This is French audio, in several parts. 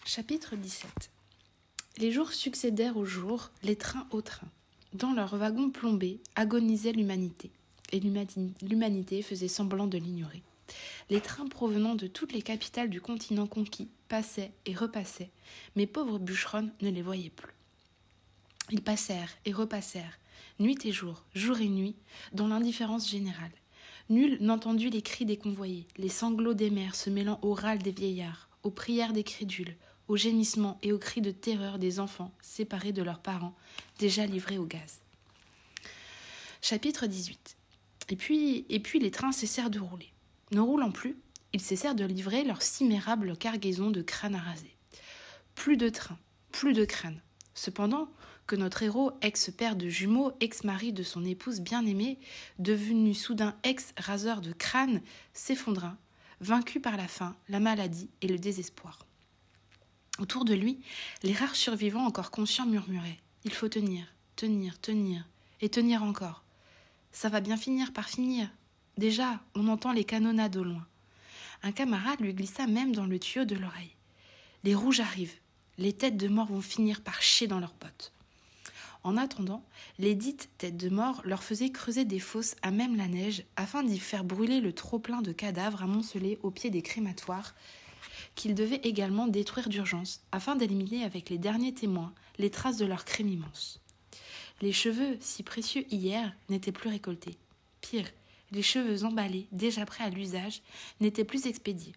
Chapitre 17. Les jours succédèrent aux jours, les trains aux trains. Dans leurs wagons plombés agonisait l'humanité, et l'humanité faisait semblant de l'ignorer. Les trains provenant de toutes les capitales du continent conquis passaient et repassaient, mais pauvres bûcherons ne les voyaient plus. Ils passèrent et repassèrent, nuit et jour et nuit, dans l'indifférence générale. Nul n'entendit les cris des convoyés, les sanglots des mères se mêlant aux râles des vieillards, aux prières des crédules, aux gémissements et aux cris de terreur des enfants séparés de leurs parents, déjà livrés au gaz. Chapitre 18. Et puis les trains cessèrent de rouler. Ne roulant plus, ils cessèrent de livrer leur simérable cargaison de crânes à raser. Plus de trains, plus de crânes. Cependant, que notre héros, ex-père de jumeaux, ex-mari de son épouse bien-aimée, devenu soudain ex-raseur de crânes, s'effondra, vaincu par la faim, la maladie et le désespoir. Autour de lui, les rares survivants encore conscients murmuraient « Il faut tenir, tenir, tenir, et tenir encore. Ça va bien finir par finir. Déjà, on entend les canonnades au loin. » Un camarade lui glissa même dans le tuyau de l'oreille. « Les rouges arrivent. Les têtes de mort vont finir par chier dans leurs bottes. » En attendant, les dites têtes de mort leur faisaient creuser des fosses à même la neige afin d'y faire brûler le trop-plein de cadavres amoncelés au pied des crématoires qu'ils devaient également détruire d'urgence afin d'éliminer avec les derniers témoins les traces de leur crime immense. Les cheveux, si précieux hier, n'étaient plus récoltés. Pire, les cheveux emballés, déjà prêts à l'usage, n'étaient plus expédiés.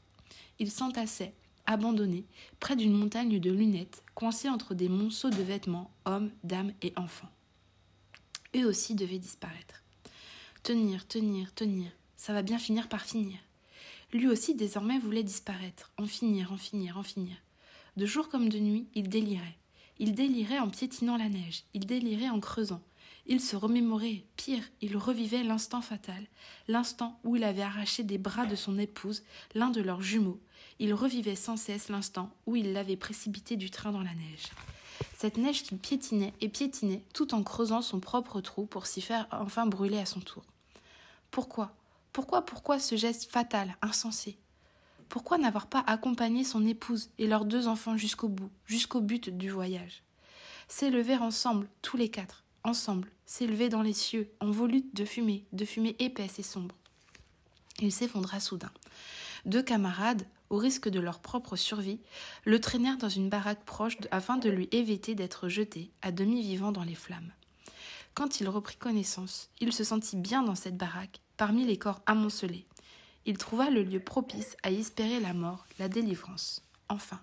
Ils s'entassaient, abandonnés, près d'une montagne de lunettes, coincés entre des monceaux de vêtements, hommes, dames et enfants. Eux aussi devaient disparaître. Tenir, tenir, tenir, ça va bien finir par finir. Lui aussi désormais voulait disparaître, en finir, en finir, en finir. De jour comme de nuit, il délirait. Il délirait en piétinant la neige, il délirait en creusant. Il se remémorait, pire, il revivait l'instant fatal, l'instant où il avait arraché des bras de son épouse, l'un de leurs jumeaux. Il revivait sans cesse l'instant où il l'avait précipité du train dans la neige. Cette neige qu'il piétinait et piétinait tout en creusant son propre trou pour s'y faire enfin brûler à son tour. Pourquoi ce geste fatal, insensé? Pourquoi n'avoir pas accompagné son épouse et leurs 2 enfants jusqu'au bout, jusqu'au but du voyage? S'élever ensemble, tous les 4, ensemble, s'élever dans les cieux, en volute de fumée épaisse et sombre. Il s'effondra soudain. 2 camarades, au risque de leur propre survie, le traînèrent dans une baraque proche afin de lui éviter d'être jeté, à demi vivant dans les flammes. Quand il reprit connaissance, il se sentit bien dans cette baraque, parmi les corps amoncelés. Il trouva le lieu propice à y espérer la mort, la délivrance. Enfin,